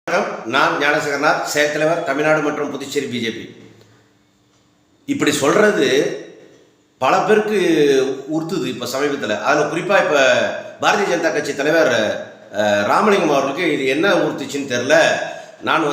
வணக்கம். நான் ஞானசேகரனார், செயல் தலைவர், தமிழ்நாடு மற்றும் புதுச்சேரி பிஜேபி. இப்படி சொல்கிறது பல பேருக்கு உறுத்துது. இப்போ சமீபத்தில் அதில் குறிப்பாக இப்போ பாரதிய ஜனதா கட்சி தலைவர் ராமலிங்கம் அவர்களுக்கு இது என்ன உறுத்துச்சுன்னு தெரில. நான்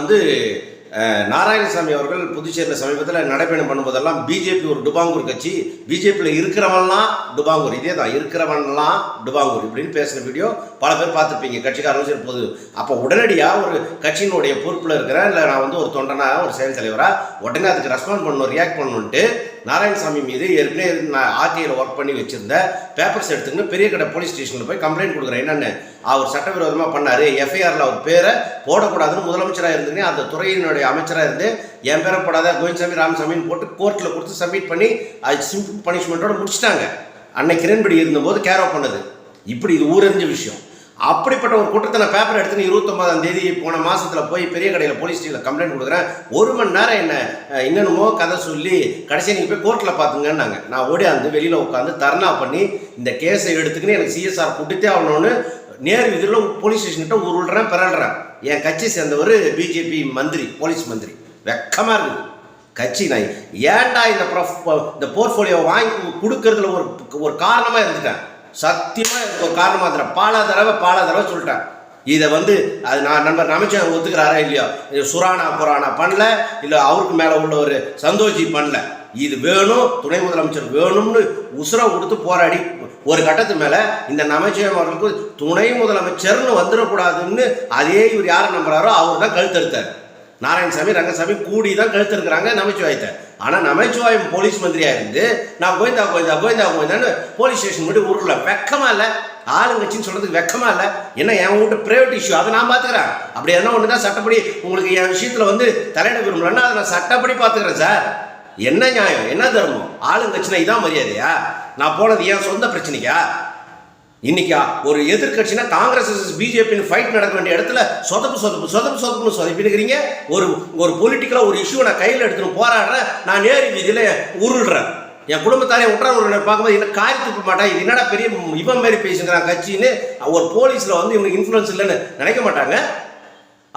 நாராயணசாமி அவர்கள் புதுச்சேரியில் சமீபத்தில் நடைபயணம் பண்ணும்போதெல்லாம் பிஜேபி ஒரு டுபாங்கூர் கட்சி, பிஜேபியில் இருக்கிறவன்லாம் டுபாங்கூர், இதே தான் இருக்கிறவன்லாம் டுபாங்கூர் இப்படின்னு பேசின வீடியோ பல பேர் பார்த்துருப்பீங்க. கட்சிக்காரங்களும் சரி போது. அப்போ உடனடியாக ஒரு கட்சியினுடைய பொறுப்பில் இருக்கிறேன், இல்லை நான் ஒரு தொண்டனாக ஒரு செயல் தலைவராக உடனே அதுக்கு ரெஸ்பாண்ட் பண்ணணும், ரியாக்ட் பண்ணணுன்ட்டு நாராயணசாமி மீது ஏற்கனவே நான் ஆர்டிஐயில் ஒர்க் பண்ணி வச்சுருந்த பேப்பர்ஸ் எடுத்துக்கிட்டு பெரிய கடை போலீஸ் ஸ்டேஷனில் போய் கம்ப்ளைண்ட் கொடுக்குறேன். என்னென்னு அவர் சட்டவிரோதமாக பண்ணார், எஃப்ஐஆரில் அவர் பேரை போடக்கூடாதுன்னு முதலமைச்சராக இருந்துன்னு அந்த துறையினுடைய அமைச்சராக இருந்து என் பேரை போடாத கோவிந்தசாமி ராமசாமின்னு போட்டு கோர்ட்டில் கொடுத்து சப்மிட் பண்ணி அது சிம்பிள் பனிஷ்மெண்ட்டோடு முடிச்சிட்டாங்க. அன்னைக்கு கிரண்பேடி இருந்தபோது கேரோ பண்ணது. இப்படி இது ஊரறிஞ்ச விஷயம். அப்படிப்பட்ட ஒரு குற்றத்தை நான் பேப்பர் எடுத்துன்னு 29ஆம் தேதி போன மாதத்தில் போய் பெரிய கடையில் போலீஸ் ஸ்டேஷனில் கம்ப்ளைண்ட் கொடுக்குறேன். 1 மணி நேரம் என்ன என்னென்னமோ கதை சொல்லி கடைசியாக நீங்கள் போய் கோர்ட்டில் பார்த்துங்கன்னாங்க. நான் ஓடியாந்து வெளியில் உட்காந்து தர்ணா பண்ணி இந்த கேஸை எடுத்துக்கின்னு எனக்கு சிஎஸ்ஆர் கூட்டிகிட்டே ஆகணும்னு நேர் இதில் போலீஸ் ஸ்டேஷன்கிட்ட உருள்றேன் பிறல்றேன். என் கட்சி சேர்ந்தவர் பிஜேபி மந்திரி, போலீஸ் மந்திரி. வெக்கமாக இருக்குது கட்சி. நான் ஏன்டா இந்த போர்ட்ஃபோலியோ வாங்கி கொடுக்கறதுல ஒரு காரணமாக இருந்துட்டேன். சத்தியமாக ஒரு காரணமாக இருந்தேன். பல தடவை சொல்லிட்டேன். இதை அது நான் நண்பர் அமைச்சர் ஒத்துக்கிறாரா இல்லையோ, இது சுரானா புராணா பண்ணல, இல்லை அவருக்கு மேலே உள்ள ஒரு சந்தோஷி பண்ணல. இது வேணும், துணை முதலமைச்சர் வேணும்னு உசுரை கொடுத்து போராடி ஒரு கட்டத்து மேலே இந்த நமச்சிவாயம் அவர்களுக்கு துணை முதலமைச்சர்னு வந்துடக்கூடாதுன்னு அதே இவர் யாரை நம்புறாரோ அவர் தான் கழுத்தெடுத்தார். நாராயணசாமி ரங்கசாமி கூடி தான் கழுத்தெடுக்கிறாங்க நமச்சிவாயத்தை. ஆனால் நமச்சிவாயம் போலீஸ் மந்திரியாக இருந்து நான் கோயந்தான்னு போலீஸ் ஸ்டேஷன் மட்டும் ஊரில் வெக்கமா இல்லை? ஆளுங்கட்சின்னு சொல்கிறதுக்கு வெக்கமா இல்லை? என்ன என் வீட்டு ப்ரைவேட் இஷ்யூ, அதை நான் பார்த்துக்கிறேன். அப்படி எதனா ஒன்று தான் சட்டப்படி உங்களுக்கு என் விஷயத்தில் தலையிட விரும்பலன்னா அதை நான் சட்டப்படி பார்த்துக்கிறேன் சார். என்ன நியாயம், என்ன தர்மம்? ஆளுங்கட்சினா இதான் மரியாதையா? நான் போனது என் சொந்த பிரச்சனைக்கா? இன்னைக்கா ஒரு எதிர்கட்சினா காங்கிரஸ் பிஜேபின்னு ஃபைட் நடக்க வேண்டிய இடத்துல சொதப்புன்னு சொதப்பினுக்கிறீங்க. ஒரு பொலிட்டிக்கலாக ஒரு இஷ்யூவை நான் கையில் எடுத்துன்னு போராடுறேன். நான் நேரு வீதியில் உருள்றேன். என் குடும்பத்தாரே ஒன்றாம் ஒரு பார்க்கும்போது என்ன காயத்துக்க மாட்டேன். இது என்னடா பெரிய இவன் மாரி பேசுகிறான் கட்சின்னு ஒரு போலீஸில் இவங்களுக்கு இன்ஃப்ளூயன்ஸ் இல்லைன்னு நினைக்க மாட்டாங்க.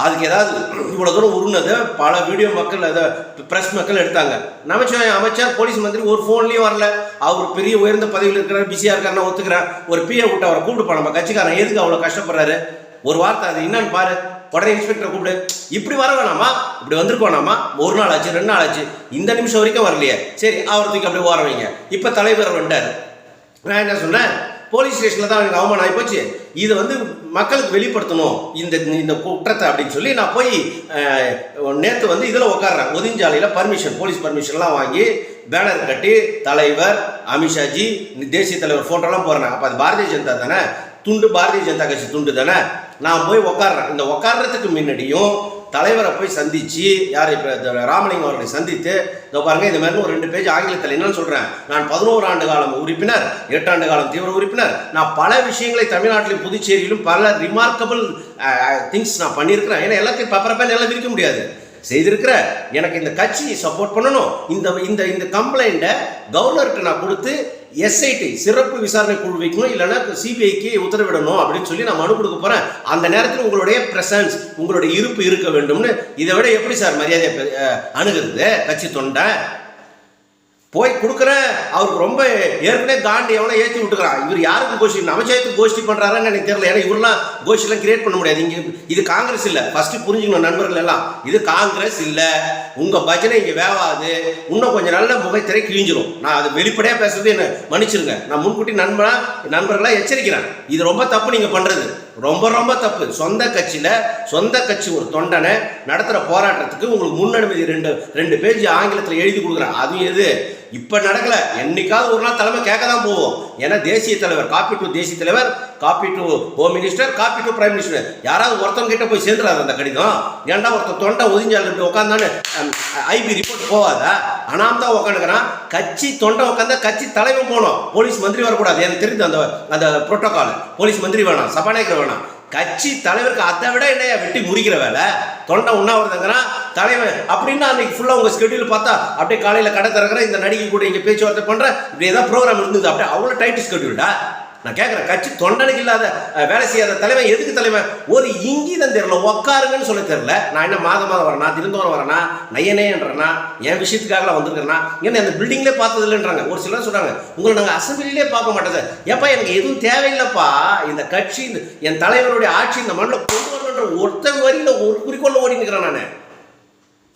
அதுக்கு ஏதாவது இவ்வளோ தூரம் உருனது பல வீடியோ மக்கள் அதை ப்ரெஸ் மக்கள் எடுத்தாங்க. நமச்சிவாயம் அமைச்சர் போலீஸ் மந்திரி ஒரு ஃபோன்லேயும் வரல. அவர் பெரிய உயர்ந்த பதவியில் இருக்கிறார், பிஸியாக இருக்காருன்னா ஒத்துக்கிறேன். ஒரு பிஏ விட்டு அவரை கூப்பிட்டு நம்ம கட்சிக்காரன் எதுக்கு அவ்வளோ கஷ்டப்படுறாரு? ஒரு வார்த்தை அது என்னன்னு பாரு, உடனே இன்ஸ்பெக்டரை கூப்பிடு. இப்படி வர வேணாமா? இப்படி வந்திருக்க வேணாமா? 1 நாள் ஆச்சு, 2 நாள் ஆச்சு, இந்த நிமிஷம் வரைக்கும் வரலையே. சரி, அவருக்கு அப்படி ஓர வைங்க. இப்போ தலைவர் வந்துட்டார். நான் என்ன சொன்னேன், போலீஸ் ஸ்டேஷனில் தான் எனக்கு அவமானம் ஆகிப்போச்சு. இதை மக்களுக்கு வெளிப்படுத்தணும் இந்த குற்றத்தை அப்படின்னு சொல்லி நான் போய் நேற்று இதில் உட்காடுறேன். ஒதிஞ்சாலையில் போலீஸ் பர்மிஷன்லாம் வாங்கி பேனர் கட்டி தலைவர் அமித்ஷாஜி தேசிய தலைவர் ஃபோட்டோலாம் போடுறேன். அப்போ அது பாரதிய ஜனதா தானே, துண்டு பாரதிய ஜனதா கட்சி துண்டு தானே. நான் போய் உட்காடுறேன். இந்த உட்காடுறதுக்கு முன்னாடியும் தலைவரை போய் சந்தித்து, யார் இப்போ ராமலிங்கம் அவர்களை சந்தித்து, இதோ பாருங்கள் இந்த மாதிரி ஒரு 2 பேஜ் ஆங்கிலத்தில் என்னன்னு சொல்கிறேன். நான் 11 ஆண்டு காலம் உறுப்பினர், 8 ஆண்டு காலம் தீவிர உறுப்பினர். நான் பல விஷயங்களை தமிழ்நாட்டிலும் புதுச்சேரியிலும் பல ரிமார்க்கபிள் திங்ஸ் நான் பண்ணியிருக்கிறேன். ஏன்னா எல்லாத்தையும் பப்பரப்பேன் எல்லாம் விரிக்க முடியாது. செய்திருக்கிற எனக்கு இந்த கட்சி சப்போர்ட் பண்ணணும். இந்த கம்ப்ளைண்ட்டை கவர்னருக்கு நான் கொடுத்து எஸ்ஐடி சிறப்பு விசாரணை குழு வைக்கணும், இல்லைன்னா சிபிஐக்கு உத்தரவிடணும் அப்படின்னு சொல்லி நான் மனு கொடுக்க போகிறேன். அந்த நேரத்தில் உங்களுடைய பிரசன்ஸ், உங்களுடைய இருப்பு இருக்க வேண்டும்னு. இதை விட எப்படி சார் மரியாதை அணுகிறது? கட்சி தொண்டை போய் கொடுக்குறேன். அவருக்கு ரொம்ப ஏற்கனவே தாண்டி எவனை ஏற்றி விட்டுக்கிறான். இவர் யாருக்கு கோஷ்டி, அமைச்சருக்கு கோஷ்டி பண்ணுறாருன்னு எனக்கு தெரியல. ஏன்னா இவரெல்லாம் கோஷ்டிலாம் கிரியேட் பண்ண முடியாது. இங்கே இது காங்கிரஸ் இல்லை, ஃபஸ்ட்டு புரிஞ்சுக்கணும் நண்பர்கள் எல்லாம். இது காங்கிரஸ் இல்லை. உங்கள் பஜனை இங்கே வேவாது. இன்னும் கொஞ்சம் நல்ல முகத்திரை கிழிஞ்சிரும். நான் அது வெளிப்படையாக பேசுறது என்ன மன்னிச்சிருங்க. நான் முன்கூட்டி நண்பர்களாக எச்சரிக்கிறேன். இது ரொம்ப தப்பு நீங்கள் பண்ணுறது, ரொம்ப தப்பு. சொந்த கட்சி ஒரு தொண்டனை நடத்துகிற போராட்டத்துக்கு உங்களுக்கு முன்னனுமதி 2 பேஜ் ஆங்கிலத்தில் எழுதி கொடுக்குறேன். அதுவும் எது இப்போ நடக்கலை, என்னைக்காவது ஒரு நாள் தலைமை கேட்க தான் போவோம். ஏன்னா தேசிய தலைவர், காப்பி டு தேசிய தலைவர், copy to home minister, copy to prime minister, யாராவது ஒருத்தவங்க கிட்ட போய் சேர்ந்துடாது அந்த கடிதம். ஏன்டா ஒருத்தர் தொண்டை ஒதுஞ்சால் உட்காந்தானு ஐபி ரிப்போர்ட் போவாதா? அனாம் தான் உட்காந்துக்கிறான். கட்சி தொண்டை உட்காந்தா கட்சி தலைவர் போகணும், போலீஸ் மந்திரி வரக்கூடாது. எனக்கு தெரியுது அந்த புரோட்டோகால். போலீஸ் மந்திரி வேணாம், சபாநாயகர் வேணாம். கட்சி தலைவருக்கு அதை விட என்னையா வெட்டி முறிக்கிற வேலை? தொண்டை உண்ணாவிரதங்கிறான் தலைவர் அப்படின்னா அன்னைக்கு ஃபுல்லாக உங்கள் ஸ்கெடியூல் பார்த்தா அப்படியே காலையில் கடை திறக்கிறேன், இந்த நடிகை கூட இங்கே பேச்சுவார்த்தை பண்ணுறேன், இப்படி ஏதாவது ப்ரோக்ராம் இருந்தது. அப்படியே அவ்வளோ டைட் ஸ்கெடியூல்டா? நான் கேட்குறேன், கட்சி தொண்டனுக்கு இல்லாத வேலை செய்யாத தலைவன் எதுக்கு தலைவன்? ஒரு இங்கீதம் தெரியல, உட்காருங்கன்னு சொல்ல தெரியல. நான் என்ன மாதம் வரேனா, தினந்தோறும் வரேனா, நையனேன்றேன்னா, என் விஷயத்துக்காகலாம் வந்திருக்கிறேன்னா, ஏன்னா அந்த பில்டிங்லேயே பார்த்தது இல்லைன்றாங்க. ஒரு சிலர் சொல்கிறாங்க, உங்களை நாங்கள் அசம்பிளிலே பார்க்க மாட்டேது. ஏப்பா எனக்கு எதுவும் தேவையில்லைப்பா, இந்த கட்சி என் தலைவருடைய ஆட்சி இந்த மண்ணில் கொண்டு வரணுன்ற ஒருத்தர் வரியில் ஒரு குறிக்கோளில் ஓடி நிற்கிறேன் நான்.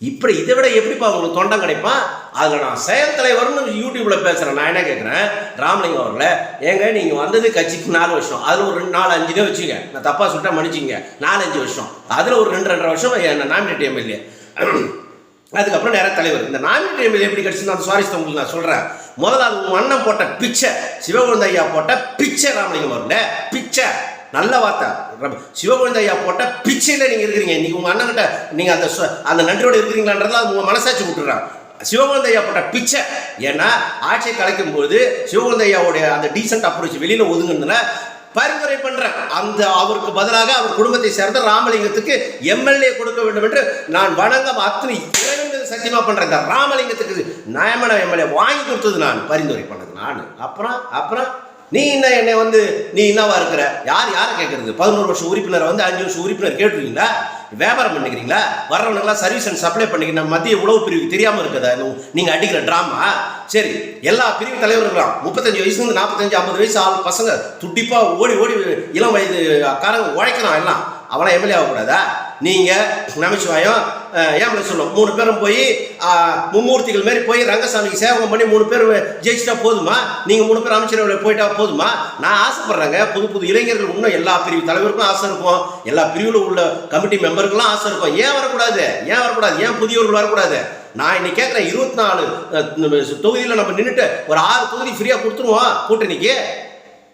இப்படி இதை விட எப்படிப்பா உங்களுக்கு தொண்டம் கிடைப்பான்? அதில் நான் செயல் தலைவர்னு யூடியூப்பில் பேசுகிறேன். நான் என்ன கேட்குறேன், ராமலிங்கம் அவர்கள, ஏங்க நீங்கள் வந்தது கட்சிக்கு 4 வருஷம், அதில் ஒரு 4-5 வச்சுங்க, நான் தப்பாக சுட்டா மன்னிச்சிங்க, 4-5 வருஷம், அதில் ஒரு 2-2.5 வருஷம் என்ன நாமினேட் எம்எல்ஏ, அதுக்கப்புறம் நேர தலைவர். இந்த நாமினேட் எம்எல்ஏ எப்படி கிடச்சின்னு அந்த சுவாரஸ்யத்தை உங்களுக்கு நான் சொல்கிறேன். முதல்ல அது உங்கள் அண்ணன் போட்ட பிச்சை, சிவகுழந்தை ஐயா போட்ட பிச்சை, ராமலிங்கம் அவர்கள பிச்சை, நல்ல வார்த்தை. சிவகுழந்தை ஐயா போட்ட பிச்சையில் நீங்கள் இருக்கிறீங்க. இன்னைக்கு உங்கள் அண்ணன்கிட்ட நீங்கள் அந்த நன்றியோடு இருக்கிறீங்களான்றதுல உங்கள் மனசாட்சி விட்டுறான். சிவகுழந்தை ஐயா போட்ட பிச்சை. ஏன்னா ஆட்சியை கலைக்கும் போது சிவகுழந்தை ஐயாவுடைய அந்த டீசென்ட் அப்ரோச் வெளியில் ஒதுங்குறதுல பரிந்துரை பண்றேன். அந்த அவருக்கு பதிலாக அவர் குடும்பத்தை சேர்ந்த ராமலிங்கத்துக்கு எம்எல்ஏ கொடுக்க வேண்டும் என்று நான் வணங்க அத்தனை சத்தியமா பண்றேன். இந்த ராமலிங்கத்துக்கு நியமன எம்எல்ஏ வாங்கி கொடுத்தது நான், பரிந்துரை பண்ணது நான். அப்புறம் நீ என்ன என்னை நீ என்னவா இருக்கிற? யாரை கேட்கறது? 11 வருஷம் உறுப்பினர் 5 வருஷம் உறுப்பினர் கேட்டுருக்கீங்களா? வியாபாரம் பண்ணிக்கிறீங்களா? வர்றவனுங்களாம் சர்வீஸ் அண்ட் சப்ளை பண்ணிக்கிறீங்க. மத்திய உளவு பிரிவுக்கு தெரியாமல் இருக்குதா நீங்கள் அடிக்கிற ட்ராமா? சரி, எல்லா பிரிவு தலைவர்களும் 35 வயசுலேருந்து 45-50 வயசு ஆள் பசங்க துடிப்பாக ஓடி இளம் வயது காரங்க உழைக்கணும். எல்லாம் அவனை எம்எல்ஏ ஆகக்கூடாதா? நீங்கள் நமச்சிவாயம் ஏன் சொல்லும் 3 பேரும் போய் மும்மூர்த்திகள் மாரி போய் ரங்கசாமிக்கு சேவகம் பண்ணி 3 பேர் ஜெயிச்சிட்டா போதுமா? நீங்கள் 3 பேர் அமைச்சரவையில் போயிட்டா போதுமா? நான் ஆசைப்படுறேங்க, புது இளைஞர்கள் இன்னும் எல்லா பிரிவு தலைவருக்கும் ஆசை இருக்கும், எல்லா பிரிவில் உள்ள கமிட்டி மெம்பருக்கெல்லாம் ஆசை இருக்கும். ஏன் வரக்கூடாது? ஏன் புதியவர்கள் வரக்கூடாது? நான் இன்னைக்கு கேட்குறேன், 24 தொகுதியில் நம்ம நின்றுட்டு ஒரு 6 தொகுதி ஃப்ரீயாக கொடுத்துருவோம் கூட்டணிக்கு.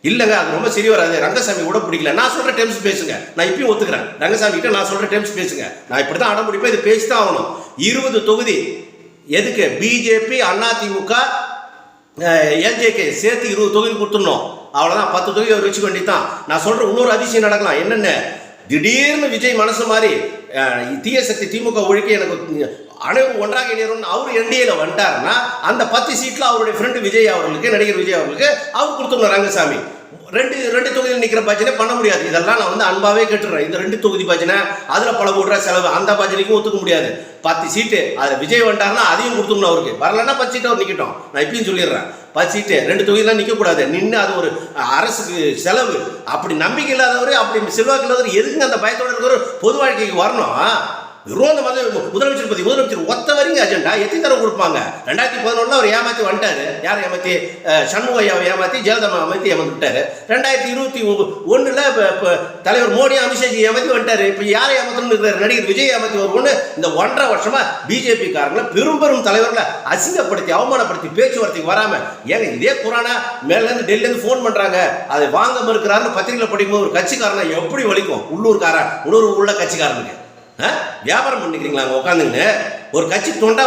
இல்லைங்க, அது ரொம்ப சரி வராது, ரங்கசாமி கூட பிடிக்கல. நான் சொல்கிற டேர்ம்ஸ் பேசுங்க, நான் இப்பயும் ஒத்துக்கிறேன். ரங்கசாமி கிட்ட நான் சொல்கிற டேர்ம்ஸ் பேசுங்க, நான் இப்படி தான் அடம் முடிப்பேன், இது பேசி தான் ஆகணும். 20 தொகுதி எதுக்கு? பிஜேபி, அதிமுக, எல்ஜேகே சேர்த்து 20 தொகுதி கொடுத்துடணும். அவ்வளோதான், 10 தொகுதி அவர் வச்சுக்க வேண்டியதான். நான் சொல்கிற இன்னொரு அதிசயம் நடக்கலாம். என்னென்ன, திடீர்னு விஜய் மனசு மாதிரி தீய சக்தி திமுக ஒழிக்க எனக்கு அனைவரும் ஒன்றாக இணையணும்னு அவர் என்டிஏல வந்துட்டாருன்னா அந்த 10 சீட்டில் அவருடைய ஃப்ரெண்டு விஜய் அவர்களுக்கு, நடிகர் விஜய் அவர்களுக்கு அவர் கொடுத்துருந்தார். ரங்கசாமி ரெண்டு தொகுதியில் நிற்கிற பஜனை பண்ண முடியாது. இதெல்லாம் நான் அன்பாவே கேட்டுறேன். இந்த 2 தொகுதி பஜனை, அதில் பல கோடி ரூபா செலவு, அந்த பஜனைக்கும் ஒத்துக்க முடியாது. 10 சீட்டு அதில் விஜய் வந்துட்டாருன்னா அதையும் கொடுத்துக்கணும் அவருக்கு. வரலன்னா 10 சீட்டு அவர் நிற்கட்டும். நான் இப்பயும் சொல்லிடுறேன், 10 சீட்டு 2 தொகுதியெல்லாம் நிற்கக்கூடாது. நின்று அது ஒரு அரசுக்கு செலவு. அப்படி நம்பிக்கை இல்லாதவர், அப்படி செல்வாக்கு இல்லாதவர் எதுக்குங்க அந்த பயத்தோடு இருக்கிறவர் பொது வாழ்க்கைக்கு வரணும்? வெறும் அந்த முதலமைச்சர் ஒத்த வரைக்கும் அஜெண்டா எத்தனை தடவை கொடுப்பாங்க? 2011 அவர் ஏமாற்றி வந்துட்டாரு. யார் ஏமாற்றி? சண்முக ஐயாவை ஏமாற்றி, ஜெயலலிதா ஏமாற்றி விட்டாரு. 2021 இப்போ தலைவர் மோடி, அமித்ஷாஜி ஏமாற்றி வந்துட்டாரு. இப்போ யாரை ஏமாற்றணும்னு இருக்கிறார்? நடிகர் விஜய் ஏமாற்றி வரும்னு இந்த 1.5 வருஷமா பிஜேபி காரங்களை பெரும் தலைவர்களை அசிங்கப்படுத்தி, அவமானப்படுத்தி, பேச்சுவார்த்தைக்கு வராம, ஏங்க இதே குரானா மேலேருந்து டெல்லியிலேருந்து ஃபோன் பண்றாங்க, அதை வாங்க மறுக்கிறாருன்னு பத்திரிகையில் படிக்கும்போது ஒரு கட்சிக்காரனை எப்படி வலிக்கும்? உள்ளூர் உள்ள கட்சிக்காரனுக்கு வியாபாரம் பண்ணிக்கிறீங்களா? அங்கே உட்காந்துங்க ஒரு கட்சி தொண்டா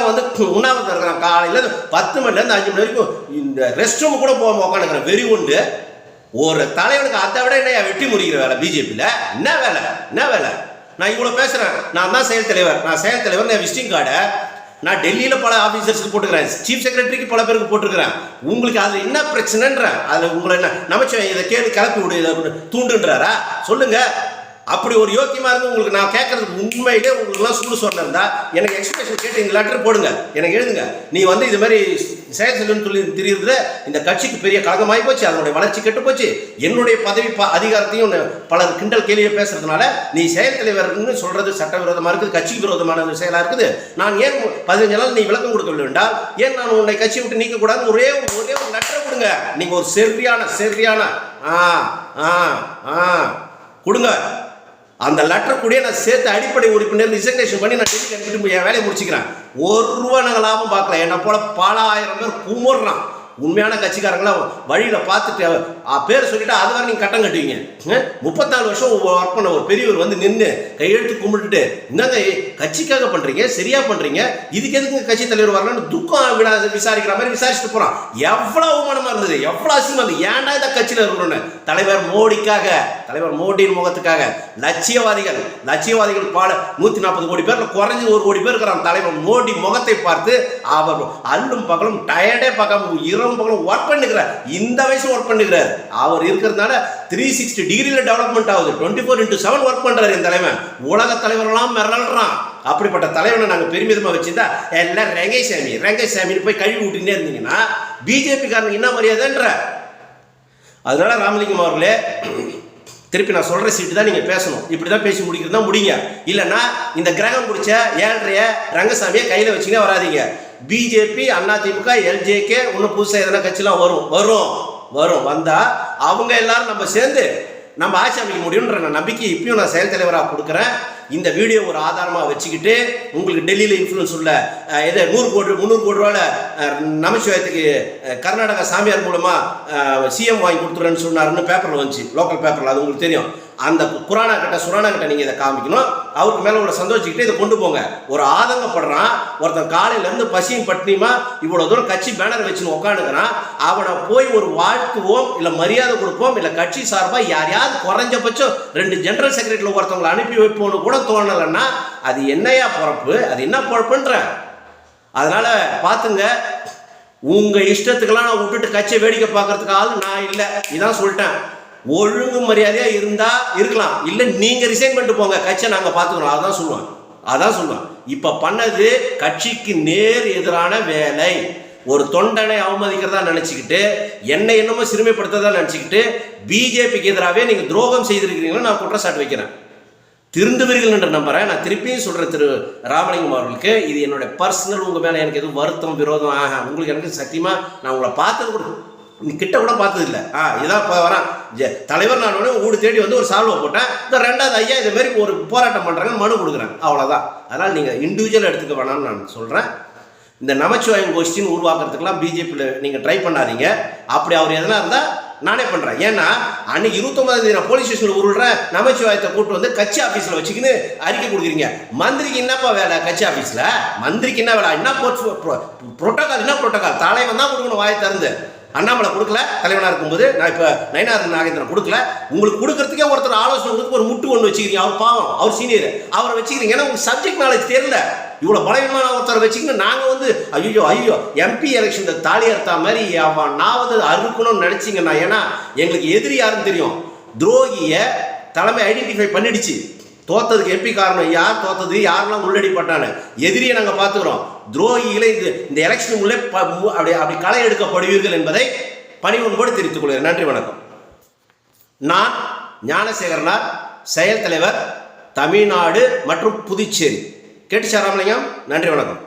உண்ணாவிரதம் இருக்கிறான். காலையில் 10 மணிலேருந்து 5 மணி வரைக்கும் இந்த ரெஸ்ட் ரூம் கூட போகாமல் உட்காந்துக்கிறேன். வெறி உண்டு ஒரு தலைவனுக்கு. அதை விட என்ன வெட்டி முறிக்கிற வேலை பிஜேபியில்? என்ன வேலை? நான் இவ்வளோ பேசுகிறேன், நான் தான் செயல் தலைவர். நான் விசிட்டிங் கார்டை நான் டெல்லியில் பல ஆஃபீஸர்ஸுக்கு போட்டுக்கிறேன், சீஃப் செக்ரட்டரிக்கு பல பேருக்கு போட்டுருக்கிறேன். உங்களுக்கு அதில் என்ன பிரச்சனைன்றேன்? அதில் உங்களை என்ன நமச்சு இதை கேட்டு கிளப்பி விடு, இதை தூண்டுன்றாரா? சொல்லுங்க. அப்படி ஒரு யோக்கியமாக இருந்து உங்களுக்கு நான் கேட்கறதுக்கு உண்மையிலே உங்களுக்குலாம் சூடு சொல்ல இருந்தா எனக்கு எக்ஸ்பிரஷன் கேட்டு இந்த லெட்டர் போடுங்க, எனக்கு எழுதுங்க. நீ இது மாதிரி செயல் செல்லுன்னு சொல்லி தெரியுறது இந்த கட்சிக்கு பெரிய கழகமாகி போச்சு, அதனுடைய வளர்ச்சி கெட்டு போச்சு, என்னுடைய பதவி அதிகாரத்தையும் பலர் கிண்டல் கேள்வியை பேசுறதுனால நீ செயல் தலைவர்னு சொல்றது சட்டவிரோதமாக இருக்குது, கட்சிக்கு விரோதமான செயலாக இருக்குது. நான் ஏன் 15 நாள் நீ விளக்கம் கொடுக்க வேண்டாம், ஏன் நான் உன்னை கட்சி விட்டு நீக்கக்கூடாது? ஒரே ஒரு லெட்டர் கொடுங்க. நீங்க ஒரு சரியான கொடுங்க. அந்த லெட்டர் கூட நான் சேர்த்து அடிப்படை உறுப்பினர் ரிசக்னேஷன் பண்ணி நான் டெல்லிக்கு அனுப்பிட்டு என் வேலையை முடிச்சுக்கிறேன். 1 ரூபா நாங்கள் லாபம் பார்க்கல. என்னை போல பல ஆயிரம் பேர் குமுறான். உண்மையான கட்சிக்காரங்களாம் வழியில் பார்த்துட்டு பேர் சொல்லிட்டு அது வரை நீங்கள் கட்டம் கட்டுவீங்க. 34 வருஷம் ஒர்க் பண்ண ஒரு பெரியவர் நின்று கையெழுத்து கும்பிட்டுட்டு என்னங்க கட்சிக்காக பண்ணுறீங்க, சரியா பண்ணுறீங்க, இதுக்கு எதுக்கு கட்சி தலைவர் வரலான்னு துக்கம் விசாரிக்கிற மாதிரி விசாரிச்சுட்டு போகிறான். எவ்வளோ அவமானமாக இருந்தது, எவ்வளோ அசிங்கமாக இருந்தது. ஏன்டா இந்த கட்சியில் இருக்கணும்னு. தலைவர் மோடியின் முகத்துக்காக லட்சியவாதிகள் பாட 140 கோடி பேரில் குறைஞ்சி 1 கோடி பேர் இருக்கிறான். தலைவர் மோடி முகத்தை பார்த்து அவர் அல்லும் பகலும் டயர்டே பார்க்காம இரவும் பகலும் ஒர்க் பண்ணுகிறார். இந்த வயசுல ஒர்க் பண்ணுகிறார். அவர் இருக்கிறதுனால 360 டிகிரியில் டெவலப்மெண்ட் ஆகுது. 24/7 ஒர்க் பண்றாரு என் தலைவன். உலக தலைவரெல்லாம் மிரள்றான். அப்படிப்பட்ட தலைவனை நாங்கள் பெருமிதமாக வச்சிருந்தா எல்லாம் ரங்கசாமி போய் கழுவி விட்டுக்கிட்டே இருந்தீங்கன்னா பிஜேபிக்காரனுக்கு என்ன மரியாதைன்ற. அதனால ராமலிங்கம் அவர்களே, திருப்பி நான் சொல்கிற சீட்டு தான் நீங்கள் பேசணும். இப்படி தான் பேசி முடிக்கிறது தான் முடிங்க. இல்லைன்னா இந்த கிரகம் பிடிச்ச 7.5 ரங்கசாமியை கையில் வச்சுக்கினே வராதிங்க. பிஜேபி, அதிமுக, எல்ஜேகே, இன்னும் புதுசாக எதனா கட்சிலாம் வரும் வந்தால் அவங்க எல்லாரும் நம்ம சேர்ந்து நம்ம ஆட்சி அமைக்க முடியுன்ற நம்பிக்கை இப்பயும் நான் செயல் தலைவராக கொடுக்குறேன். இந்த வீடியோ ஒரு ஆதாரமாக வச்சுக்கிட்டு உங்களுக்கு டெல்லியில் இன்ஃப்ளூயன்ஸ் உள்ள இதை 100 கோடி 300 கோடி ரூபாயில் நமச்சிவாயத்துக்கு கர்நாடகா சாமியார் மூலமாக சிஎம் வாங்கி கொடுத்துருன்னு சொன்னாருன்னு பேப்பரில் வந்துச்சு, லோக்கல் பேப்பரில். அது உங்களுக்கு தெரியும். அந்த சுரானா கிட்ட நீங்கள் இதை காமிக்கணும். அவருக்கு மேலே உள்ள சந்தோஷிக்கிட்டே இதை கொண்டு போங்க. ஒரு ஆதங்கப்படுறான் ஒருத்தன், காலையிலேருந்து பசியும் பட்டினியுமா இவ்வளோ தூரம் கட்சி பேனர் வச்சுன்னு உட்காந்துக்கிறான். அவனை போய் ஒரு வாழ்த்துவோம், இல்லை மரியாதை கொடுப்போம், இல்லை கட்சி சார்பாக யாரையாவது குறைஞ்சபட்சம் 2 ஜெனரல் செக்ரட்டரியில் ஒருத்தவங்களை அனுப்பி வைப்போன்னு கூட தோணலைன்னா அது என்னையா பொறப்பு, அது என்ன பொழப்புன்ற. அதனால் பார்த்துங்க, உங்கள் இஷ்டத்துக்கெல்லாம் நான் விட்டுட்டு கட்சியை வேடிக்கை பார்க்கறதுக்கு ஆள் நான் இல்லை. இதான் சொல்லிட்டேன். ஒழுங்கு மரியாதையாக இருந்தால் இருக்கலாம், இல்லை நீங்கள் ரிசைன் பண்ணிட்டு போங்க, கட்சியை நாங்கள் பார்த்துக்கிறோம். அதான் சொல்லுவேன். இப்போ பண்ணது கட்சிக்கு நேர் எதிரான வேலை. ஒரு தொண்டனை அவமதிக்கிறதா நினச்சிக்கிட்டு, என்னை என்னமோ சிறுமைப்படுத்ததான் நினச்சிக்கிட்டு பிஜேபிக்கு எதிராகவே நீங்கள் துரோகம் செய்திருக்கிறீங்களோ நான் குற்றச்சாட்டு வைக்கிறேன். திருந்துவீர்கள் என்று நம்புறேன். நான் திருப்பியும் சொல்கிறேன் திரு ராமலிங்கம் அவர்களுக்கு, இது என்னுடைய பர்சனல். உங்கள் மேலே எனக்கு எதுவும் வருத்தம் விரோதம் உங்களுக்கு எனக்கு சத்தியமாக நான் உங்களை பார்த்தது கூட கிட்ட கூட பார்த்தது இல்லை. இதான் இப்போ வரேன் தலைவர், நான் உடனே ஊடு தேடி வந்து ஒரு சால்வை போட்டேன். இந்த 2வது ஐயா இது மாதிரி ஒரு போராட்டம் பண்ணுறாங்கன்னு மனு கொடுக்குறேன், அவ்வளோதான். அதனால் நீங்கள் இண்டிவிஜுவல் எடுத்துக்க வேணாம்னு நான் சொல்கிறேன். இந்த நமச்சிவாயம் கோஷ்டின்னு உருவாக்குறதுக்கெல்லாம் பிஜேபியில் நீங்கள் ட்ரை பண்ணாதீங்க. அப்படி அவர் எதனா இருந்தால் நானே பண்ணுறேன். ஏன்னா அன்னைக்கு 29ஆம் தேதி நான் போலீஸ் ஸ்டேஷனில் உருள்றேன், நமச்சிவாயத்தை கூட்டு வந்து கட்சி ஆஃபீஸில் வச்சுக்கின்னு அறிக்கை கொடுக்குறீங்க. மந்திரிக்கு என்னப்பா வேலை கட்சி ஆஃபீஸில்? மந்திரிக்கு என்ன வேலை? என்ன புரோட்டோகால்? என்ன புரோட்டோகால்? தலைவன் தான் கொடுக்கணும் வாயை திறந்து. அண்ணாமலை கொடுக்கல தலைவனாக இருக்கும்போது, நான் இப்போ நயினார் நாகேந்திரன் கொடுக்கல. உங்களுக்கு கொடுக்கறதுக்கே ஒருத்தர் ஆலோசனை கொடுத்து ஒரு முட்டு ஒன்று வச்சுக்கிறீங்க. அவர் பாவம், அவர் சீனியர், அவரை வச்சுக்கிறீங்க. ஏன்னா உங்களுக்கு சப்ஜெக்ட் நாலேஜ் தெரியல. இவ்வளோ பலவீனமான ஒருத்தரை வச்சுக்கின்னு நாங்கள் வந்து ஐயோ எம்பி எலெக்ஷன் தாலி அறுத்தா மாதிரி அவனாவது அறுக்கணும்னு நினச்சிங்கன்னா. ஏன்னா எங்களுக்கு எதிரி யாருன்னு தெரியும். துரோகியை தலைமை ஐடென்டிஃபை பண்ணிடுச்சு. தோத்ததுக்கு எம்பி காரணம் யார், தோத்தது யாரெல்லாம் உள்ளடிப்பட்டானு எதிரியை நாங்கள் பார்த்துக்கிறோம். துரோகிகளை இந்த எலெக்ஷன் உள்ளே அப்படி களை எடுக்கப்படுவீர்கள் என்பதை பணிவன்போடு தெரிவித்துக் கொள்கிறேன். நன்றி, வணக்கம். நான் ஞானசேகரனார், செயல் தலைவர், தமிழ்நாடு மற்றும் புதுச்சேரி. கேட்டுச்சா ராமலிங்கம்? நன்றி, வணக்கம்.